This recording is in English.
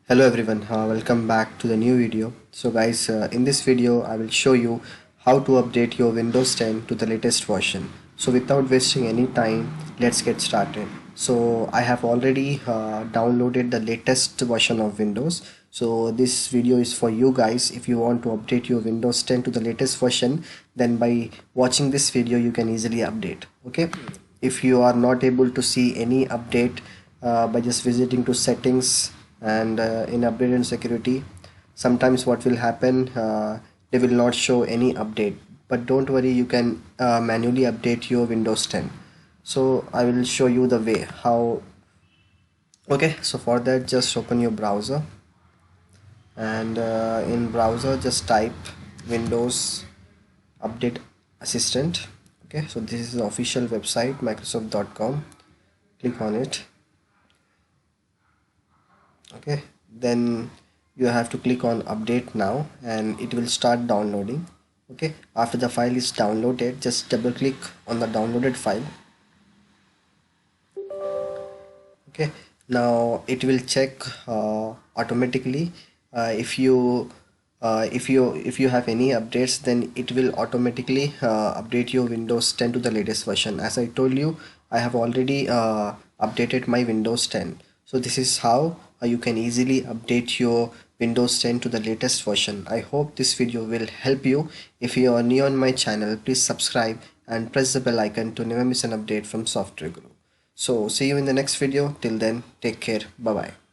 Hello everyone, welcome back to the new video. So guys, in this video I will show you how to update your Windows 10 to the latest version. So without wasting any time, let's get started. So I have already downloaded the latest version of Windows. So this video is for you guys. If you want to update your Windows 10 to the latest version, then by watching this video you can easily update. Okay, if you are not able to see any update by just visiting to settings and in update and security, sometimes what will happen, they will not show any update, but don't worry, you can manually update your Windows 10. So I will show you the way how. Okay, so for that just open your browser, and in browser just type Windows Update Assistant. Okay, so this is the official website, microsoft.com. Click on it. Okay, then you have to click on update now and it will start downloading. Okay, after the file is downloaded, just double click on the downloaded file. Okay, now it will check automatically. If you have any updates, then it will automatically update your Windows 10 to the latest version. As I told you, I have already updated my Windows 10. So this is how you can easily update your Windows 10 to the latest version. I hope this video will help you. If you are new on my channel, please subscribe and press the bell icon to never miss an update from Software Guru. So see you in the next video. Till then, take care. Bye bye.